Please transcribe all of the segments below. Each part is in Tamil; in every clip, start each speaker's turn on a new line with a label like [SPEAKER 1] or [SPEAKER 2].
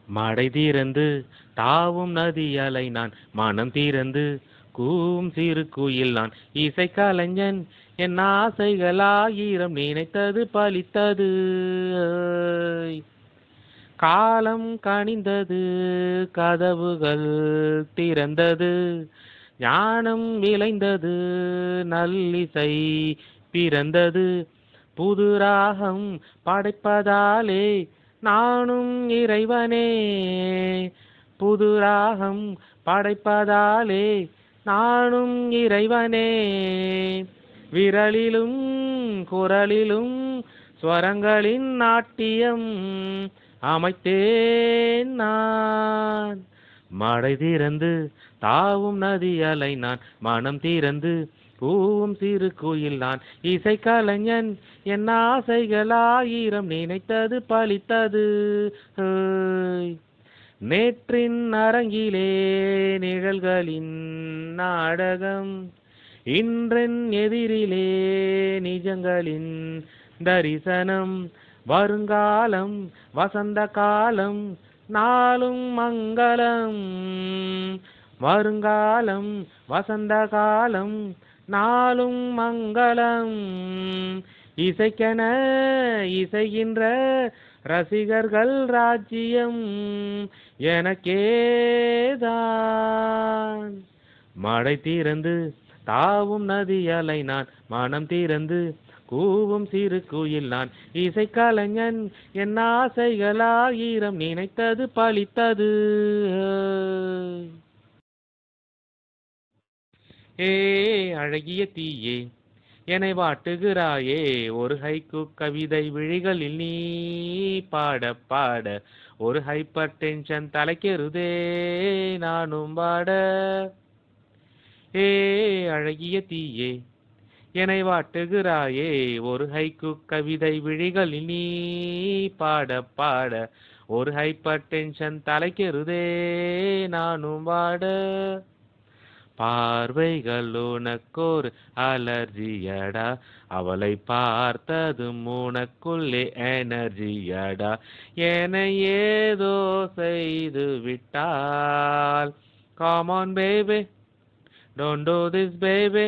[SPEAKER 1] மடை தீரந்து தாவும் நதி அலை நான் மனம் தீரந்து கூவும் சிறு குயில் நான் இசை கலைஞன் என் ஆசைகள் ஆயிரம் நினைத்தது பலித்தது காலம் கனிந்தது கதவுகள் திறந்தது ஞானம் விளைந்தது நல்லிசை பிறந்தது புது ராகம் படைப்பதாலே நானும் இறைவனே புது ராகம் படைப்பதாலே நானும் இறைவனே விரலிலும் குரலிலும் ஸ்வரங்களின் நாட்டியம் அமைத்தேன் நான் மடை திறந்து தாவும் நதி அலை நான் மனம் திறந்து கூவும் சிறு குயில் நான் இசை கலைஞன் என் ஆசைகள் ஆயிரம் நினைத்தது பலித்தது நேற்றின் அரங்கிலே நிழல்களின் நாடகம் இன்றென் எதிரிலே நிஜங்களின் தரிசனம் வருங்காலம் வசந்த காலம் நாளும் மங்களம் வருங்காலம் வசந்த காலம் நாளும் மங்களம் இசைக்கென இசைகின்ற ரசிகர்கள் ராஜ்யம் எனக்கேதான் மடை திறந்து தாவும் நதி அலை நான் மனம் திறந்து கூவும் சிறு குயில் நான் இசை கலைஞன் என் ஆசைகள் ஆயிரம் நினைத்தது பலித்தது ஏ அழகிய தீயே என்னை வாட்டுகிறாயே ஒரு ஹைக்கூ கவிதை விழிகளில் நீ பாட பாட ஒரு ஹைப்பர் டென்ஷன் தலைக்கெருதே நானும் பாட ஏ அழகிய தீயே என்னை வாட்டுகிறாயே ஒரு ஹைக்கூ கவிதை விழிகளில் நீ பாட பாட ஒரு ஹைப்பர் டென்ஷன் தலைக்கெருதே நானும் பாட பார்வைகள் உனக்கோர் அலர்ஜியடா அவளை பார்த்ததும் உனக்குள்ளே எனர்ஜியடா என ஏதோ செய்து விட்டால் come on baby don't do this baby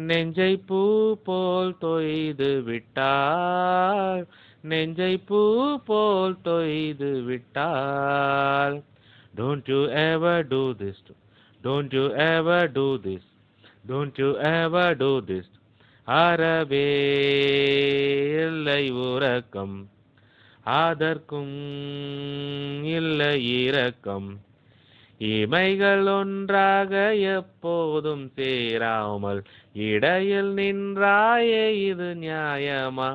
[SPEAKER 1] நெஞ்சை பூ போல் தொய்து விட்டால் நெஞ்சை பூ போல் தொய்து விட்டால் don't you ever do this to Don't you ever do this, don't you ever do this. அறவே இல்லை உறக்கம் அதற்கும் இல்லை இரக்கம் இமைகள் ஒன்றாக எப்போதும் சேராமல் இடையில் நின்றாயே இது நியாயமா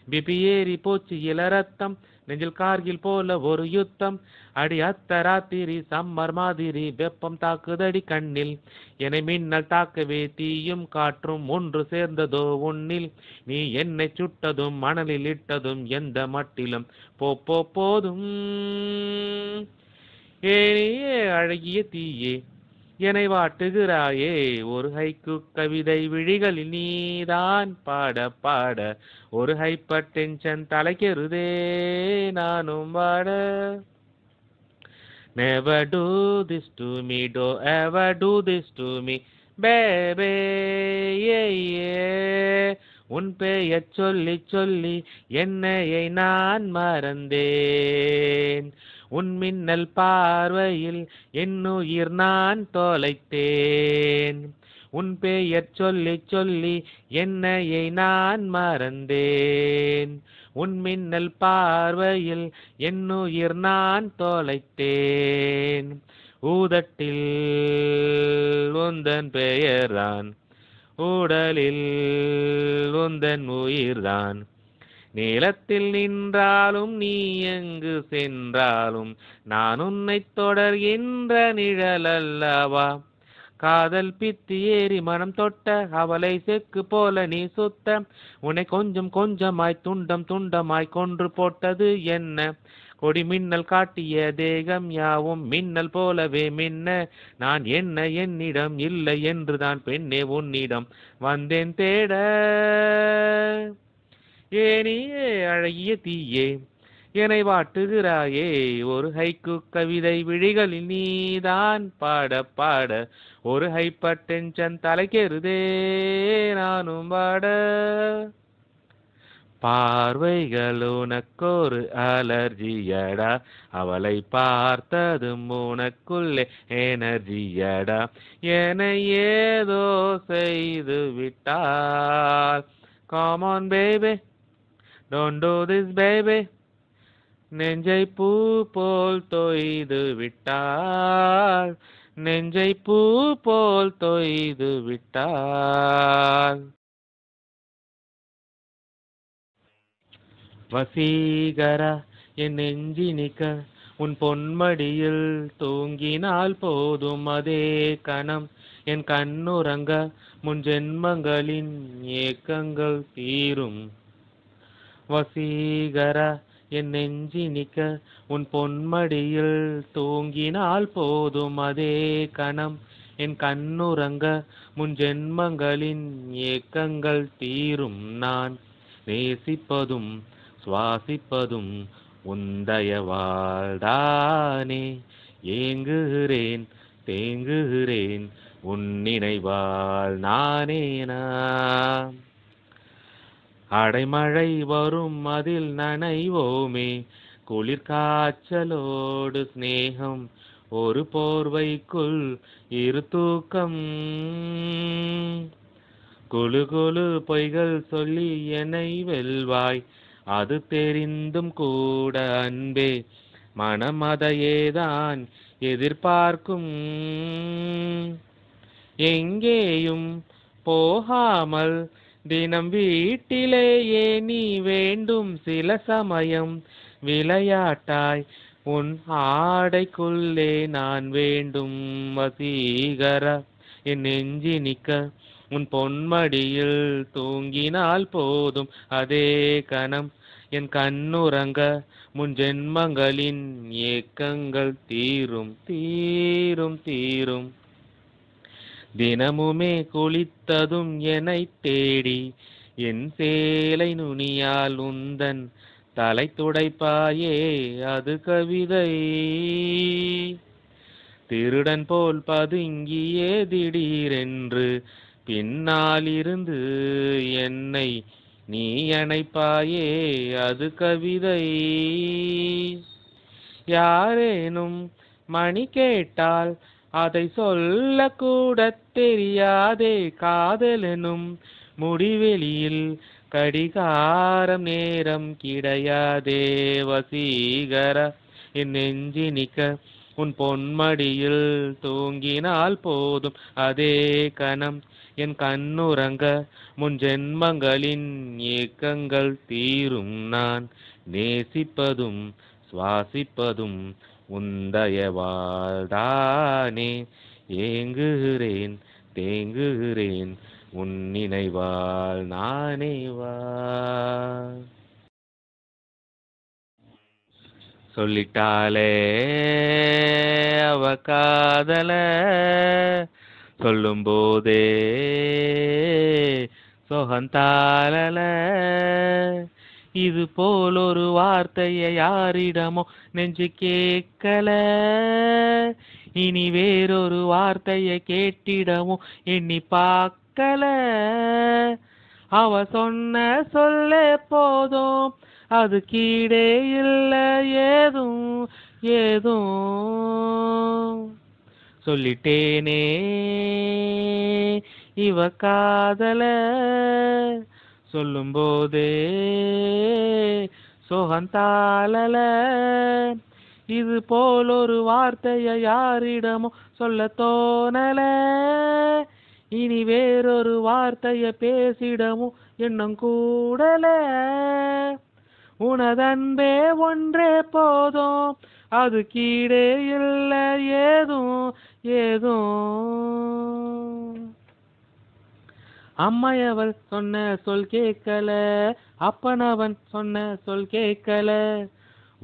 [SPEAKER 1] பிபி ஏறி போச்சு இள ரத்தம் நெஞ்சில் கார்கில் போல ஒரு யுத்தம் அடி அத்தராத்திரி சம்மர் மாதிரி வெப்பம் தாக்குதடி கண்ணில் என்னை மின்னல் தாக்கவே தீயும் காற்றும் ஒன்று சேர்ந்ததோ உன்னில் நீ என்னை சுட்டதும் மணலில் இட்டதும் எந்த மட்டிலும் போதும் ஏனியே அழகிய தீயே என்னை வாட்டுகிறாயே ஒரு ஹைக்கூ கவிதை விழிகளில் நீதான் பாட பாட ஒரு ஹைப்பர் டென்ஷன் தலைக்கெருதே நானும் பாட Never do this to me, don't ever do this to me, baby, yeah, yeah. உன் பெயர் சொல்லி சொல்லி என்னையை நான் மறந்தேன் உன் மின்னல் பார்வையில் என்னுயிர் நான் தொலைத்தேன் உன் பெயர் சொல்லி சொல்லி என்னையை நான் மறந்தேன் உன் மின்னல் பார்வையில் என்னுயிர் நான் தொலைத்தேன் ஊதட்டில் உந்தன் பெயர்தான் உடலில் உந்தன் உயிர்தான் நீளத்தில் நின்றாலும் நீ எங்கு சென்றாலும் நான் உன்னை தொடர்கின்ற நிழல் அல்லவா காதல் பித்தி ஏறி மனம் தொட்ட அவளை செக்கு போல நீ சுத்த உன்னை கொஞ்சம் கொஞ்சமாய் துண்டம் துண்டமாய் கொன்று போட்டது என்ன கொடி மின்னல் காட்டிய தேகம் யாவும் மின்னல் போலவே மின்ன நான் என்ன என்னிடம் இல்லை என்றுதான் பெண்ணே உன்னிடம் வந்தேன் தேட ஏனியே அழகிய தீயே என்னை வாட்டுகிறாயே ஒரு ஹைக்கு கவிதை விழிகளில் நீதான் பாட பாட ஒரு ஹைப்பர் டென்ஷன் தலைக்கேறுதே நானும் பாட பார்வைகள் உனக்கொரு அலர்ஜியடா அவளை பார்த்ததும் உனக்குள்ளே எனர்ஜியடா என ஏதோ செய்து விட்டால் come on baby don't do this baby நெஞ்சை பூ போல் தொய்து விட்டால் நெஞ்சை பூ போல் தொய்து விட்டால் வசீகரா என் நெஞ்சினிக்க உன் பொன்மடியில் தூங்கினால் போதும் அதே கணம் என் கண்ணுறங்க முன் ஜென்மங்களின் ஏக்கங்கள் தீரும் வசீகரா என் நெஞ்சினிக்க உன் பொன்மடியில் தூங்கினால் போதும் அதே கணம் என் கண்ணுறங்க முன் ஜென்மங்களின் ஏக்கங்கள் தீரும் நான் நேசிப்பதும் சுவாசிப்பதும் உந்தயவாழ்தானே ஏங்குகிறேன் தேங்குகிறேன் உன் நினைவால் நானேனா அடைமழை வரும் அதில் நனைவோமே குளிர் காய்ச்சலோடு ஸ்நேகம் ஒரு போர்வைக்குள் இரு தூக்கம் குழு குழு பொய்கள் சொல்லி என்னை வெல்வாய் அது தெரிந்தும் கூட அன்பே மனம் அதையேதான் எதிர்பார்க்கும் எங்கேயும் போகாமல் தினம் வீட்டிலேயே நீ வேண்டும் சில சமயம் விளையாட்டாய் உன் ஆடைக்குள்ளே நான் வேண்டும் வசீகரா என் நெஞ்சினிக்க உன் பொன்மடியில் தூங்கினால் போதும் அதே கணம் என் கண்ணுறங்க முன் ஜென்மங்களின் ஏக்கங்கள் தீரும் தீரும் தீரும் தினமுமே குளித்ததும் என்னை தேடி என் சேலை நுனியால் உந்தன் தலை துடைப்பாயே அது கவிதை திருடன் போல் பதுங்கியே திடீரென்று பின்னால் இருந்து என்னை நீ அணைப்பாயே அது கவிதை யாரேனும் மணி கேட்டால் அதை சொல்லக்கூட தெரியாதே காதலெனும் முடிவெளியில் கடிகாரம் நேரம் கிடையாதே வசீகரா என் நெஞ்சினிக்க உன் பொன்மடியில் தூங்கினால் போதும் அதே கணம் என் கண்ணுறங்க முன் ஜென்மங்களின் ஏக்கங்கள் தீரும் நான் நேசிப்பதும் சுவாசிப்பதும் உந்தயவாழ்தானே ஏங்குகிறேன் தேங்குகிறேன் உன் நினைவால் நானே வா சொல்லிட்டாளே அவ காதல சொல்லும் போதே சொகந்தாளல இது போல் ஒரு வார்த்தையை யாரிடமோ நெஞ்சு கேட்கல இனி வேறொரு வார்த்தையை கேட்டிடமோ எண்ணி பார்க்கல அவ சொன்ன சொல்லே போதும் அது கீழே இல்லை ஏதும் ஏதும் சொல்லிட்டேனே இவ காதல சொல்லும் போதே சோகந்தாளல இது போல் ஒரு வார்த்தையை யாரிடமோ சொல்ல தோணல இனி வேறொரு வார்த்தையை பேசிடமோ எண்ணம் கூடல உனதன்பே ஒன்றே போதும் அது கீழே இல்லை ஏதும் ஏதும் அம்மையவள் சொன்ன சொல் கேட்கல அப்பனவன் சொன்ன சொல் கேட்கல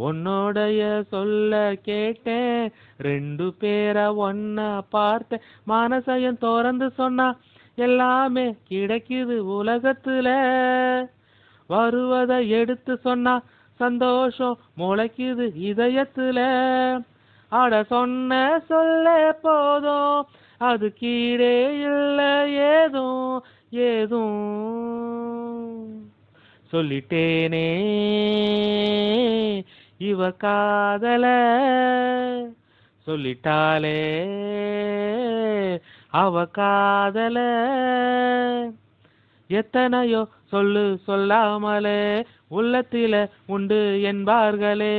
[SPEAKER 1] உன்னோடைய சொல்ல கேட்டேன் ரெண்டு பேரை ஒன்னா பார்த்தேன் மனசையும் திறந்து சொன்னா எல்லாமே கிடைக்குது உலகத்துல வருவதை எடுத்து சொன்னா சந்தோஷம் முளைக்குது இதயத்துல. அட சொன்ன சொல்ல போதும் அது கீழே இல்ல ஏதும் ஏதும். சொல்லிட்டேனே இவ காதல, சொல்லிட்டாலே அவ காதல. எத்தனையோ சொல்லு சொல்லாமலே உள்ளத்தில உண்டு என்பார்களே.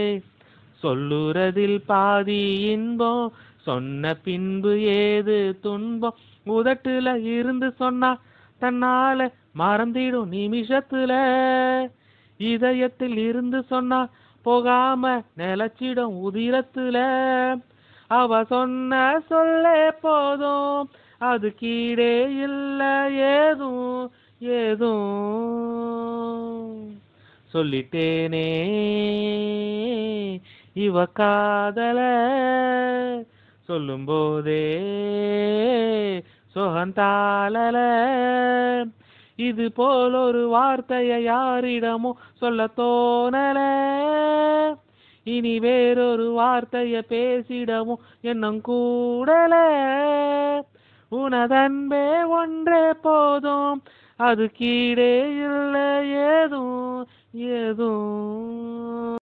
[SPEAKER 1] சொல்லுறதில் பாதி இன்பம், சொன்ன பின்பு ஏது துன்பம். உதட்டுல இருந்து சொன்னா தன்னால மறந்திடும் நிமிஷத்துல. இதயத்தில் இருந்து சொன்னா போகாம நிலச்சிடும் உதிரத்துல. அவ சொன்ன சொல்லே போதும் அது கீழே இல்ல ஏதும் ஏதும். சொல்லிட்டேனே இவ காதல, சொல்லும் போதே சொகந்தாளல. இது போல் ஒரு வார்த்தையை யாரிடமோ சொல்ல தோணல. இனி வேறொரு வார்த்தைய பேசிடவும் எண்ணம் கூடல. உனதன்பே ஒன்றே போதும் அது கீழே இல்லை ஏதும் ஏதும்.